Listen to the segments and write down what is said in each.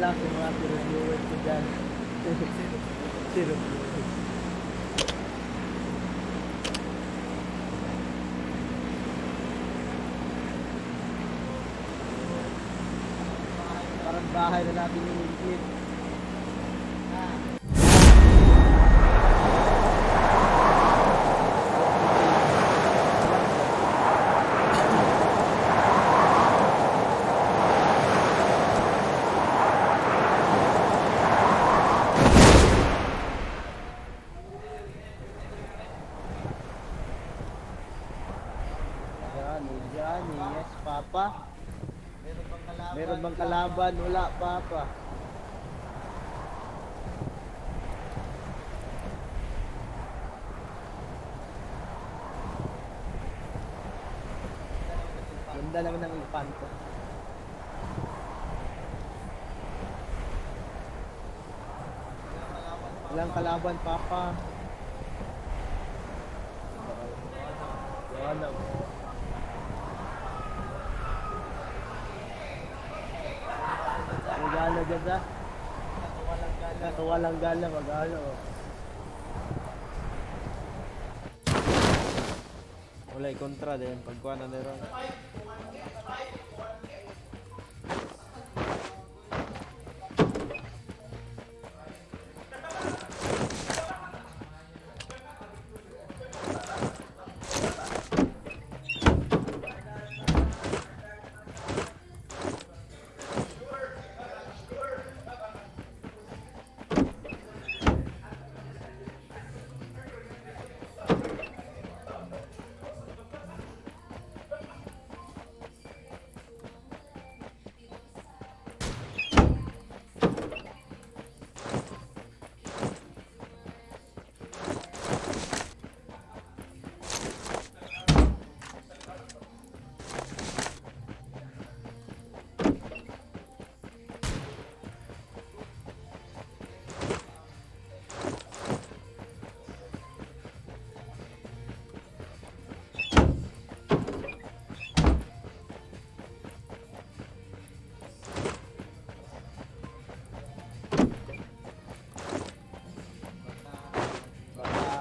pala sa mga viewers ko dyan. Zero viewers. Parang bahay na natin yung include. Johnny, yes papa. Meron bang kalaban? Wala papa. Ganda lang ng infanto. Walang kalaban papa. Wala. Magala dyan sa? Walang gala, magala. Wala'y kontra din, pagkuha na nero.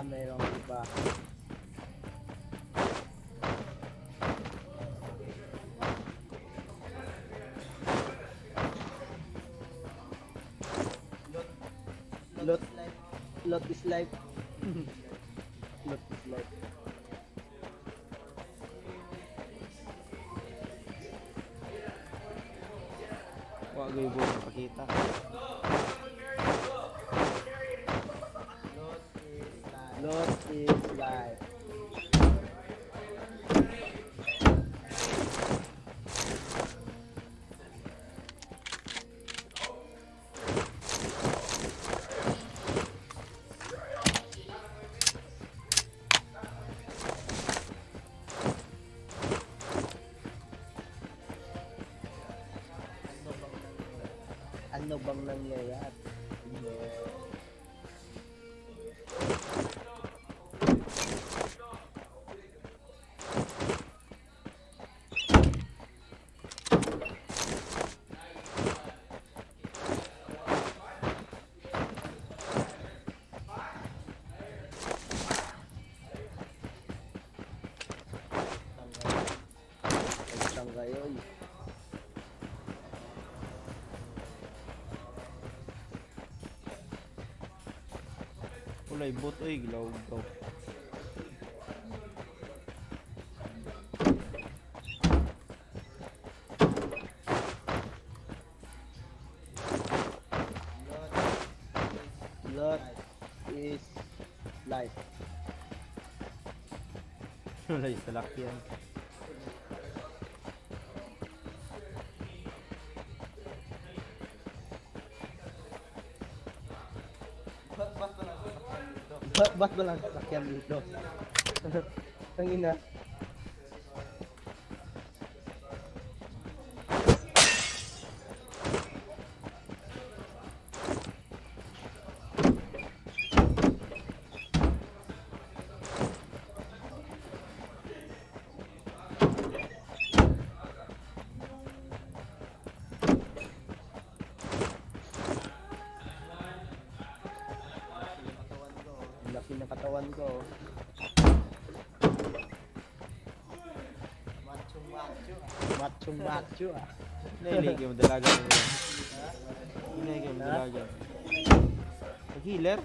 Mayroong iba. Lot is life. Lot is life. Wag ay buo pakita. Lot is life. Ano bang nangyayari? Ngayon ulay bot ay gilaw gaw. Lot is life. Ulay salakyan. Ba't ba lang sasakyan dito? Tangina. katawan ko. Macho ah. Nailig yung dalaga mo. Nailig yung dalaga. Pag-healer?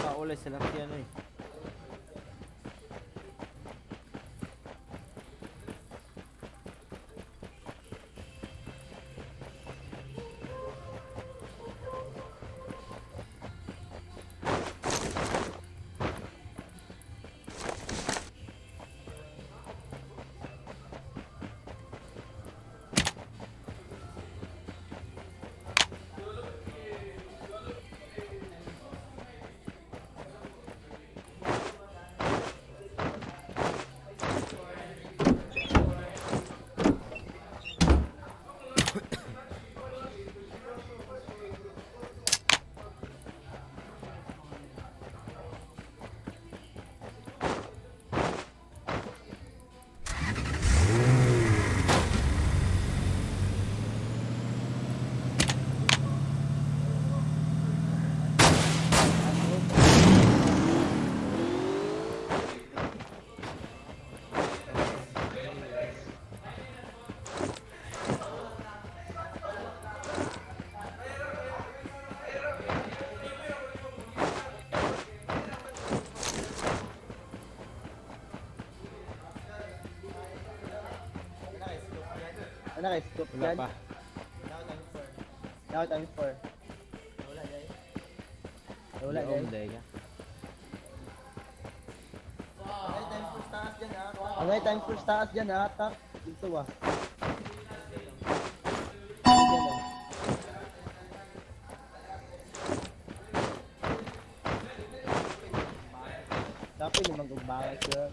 Kaulay sa laki ano eh. Ano kay scoop Wala yan? pa. Now times 4. Wala Yung guys. day ka. Ang ngay times 4 taas dyan ha. Tak. Dito ah. Dyan ah. Dapat limang gumbangas yun.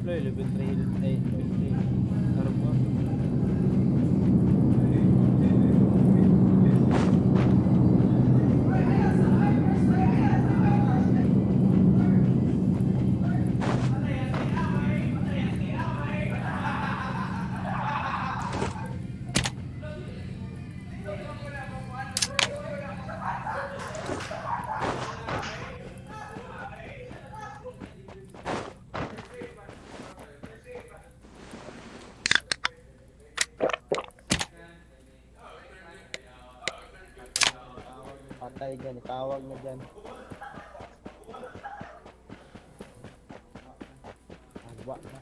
Loy, level 3. Level 3. Harap mo. Patay dyan. Tawag na dyan. Agwa na.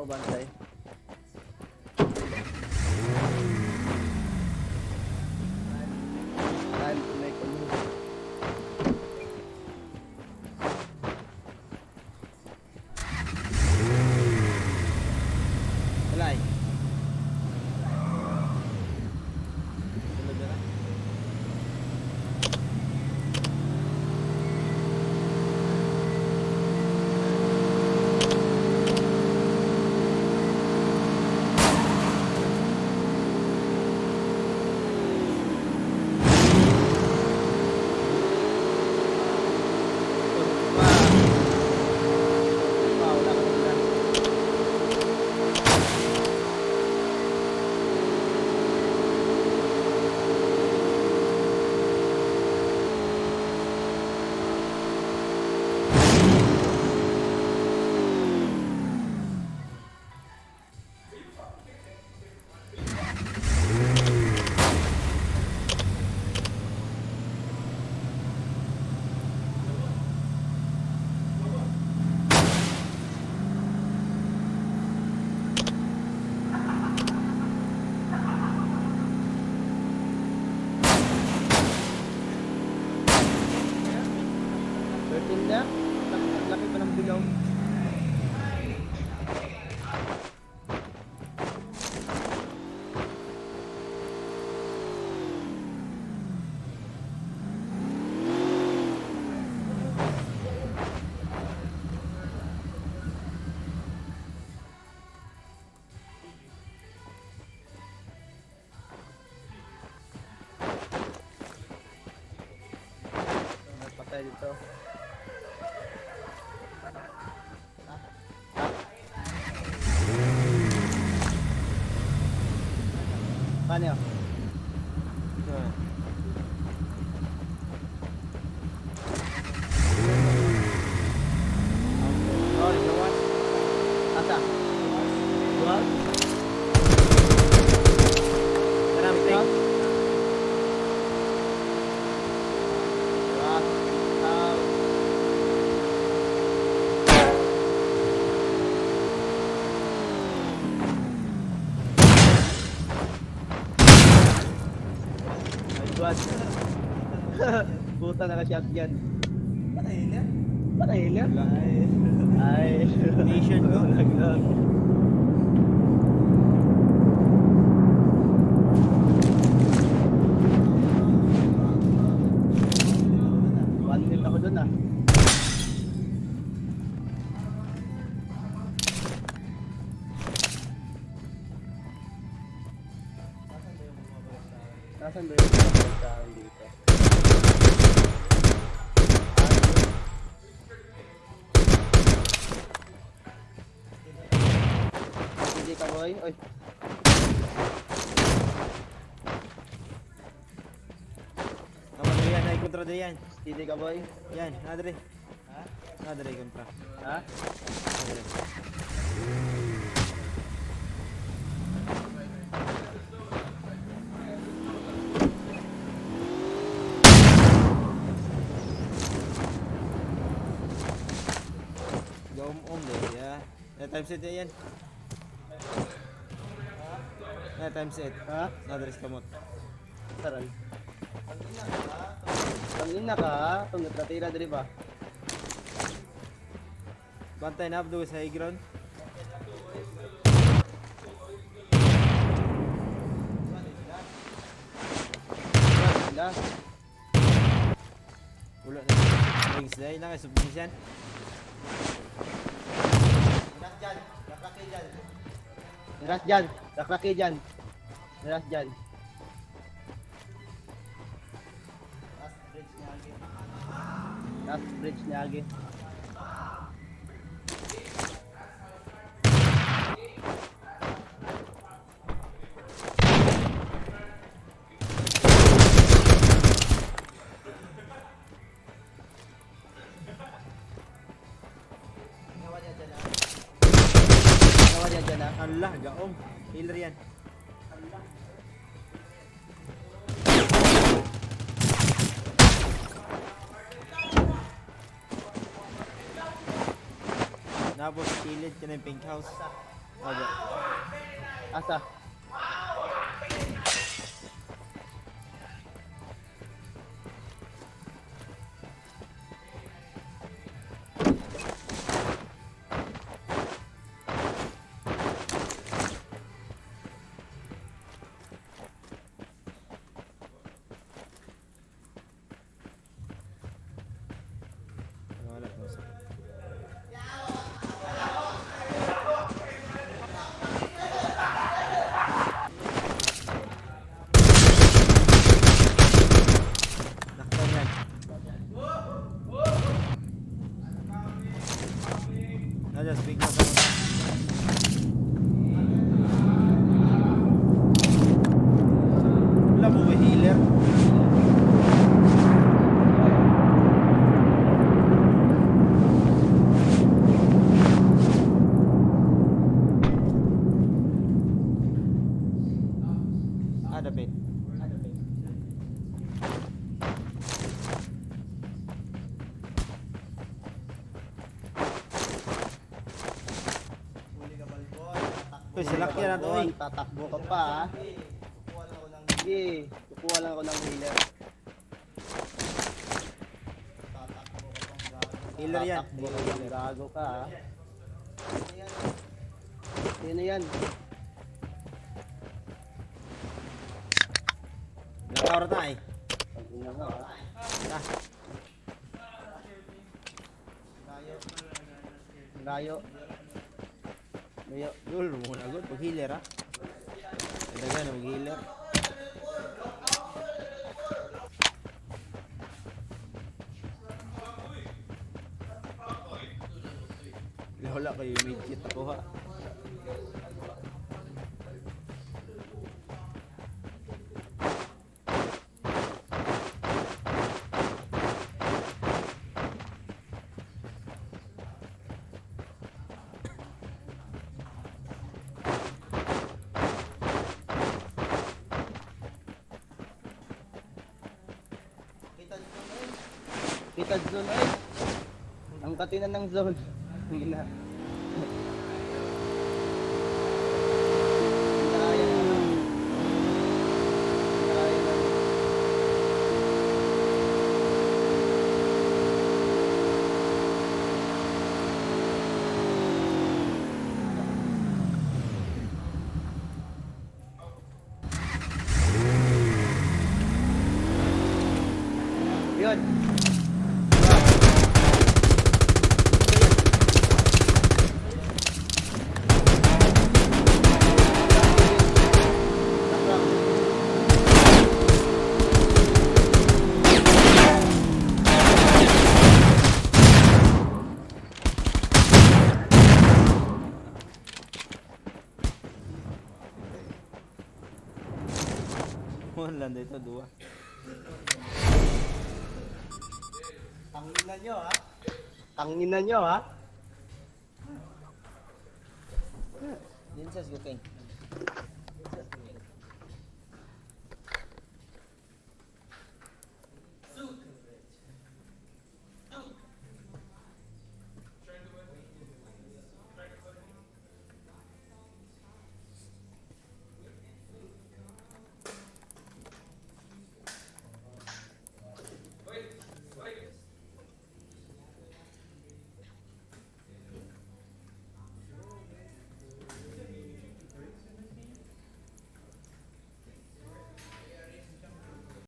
bantay. Time to make a move. Walay. Sulod na. Wala ka na. Na? Ang laki pa ng bilaw. Patay dito. Paano yun? Ah. Oh, luwas. Asa? Luwas? Marami Luwas? ting. Luwas. Luwas. Puta naka-shotgun. Patay na? Ay. Mission ko. Naglag. One minute ako dun ah. Nasaan ba yung mga tao dito? Hindi ka boy? Oy. Naman na yan, ay kontra na yan. Hindi ka boy? Yan, nadre. Ha? Nadre kontra. Ha? Nadre. Gaum deh ya. Ya time set yan. Ya time set. Ha? Nadres kamot. Taral. Tangin na ka, tungat na tira diri ba? Bantay na abdo sa high ground. Sila. Ulo na. Wings dahil lang submission. Niras dyan. Rakraki dyan. Niras dyan. Last bridge ni Agi. Nawa niya dyan ah. Allah, gaom. Healer yan. Napos kilid ka ng pink house. Aja. Asa? Wala ko sa. Nakton yan. Aja, speak na sa wala mo ba healer? Ada pin. Uy, silakyan na to, oy. Tatakbo ka pa ha. Sige, kukuha lang ako ng healer. Healer yan. Tatakbo ka lang, gago ka ha. Sino yan? Nakawar na eh. Ang ina mo ha. Ah, Layo. Layo. dul muna agad pag healer ha. Dagan na mag healer. Wala kayo immediate ako ha. Kita zone ay. Ang katinan ng zone. Ang ina. Narayan na lang. Narayan na lang. Yun. Wala na ito, dua. Tanginan nyo ha. Tanginan nyo ha. Din sa guting.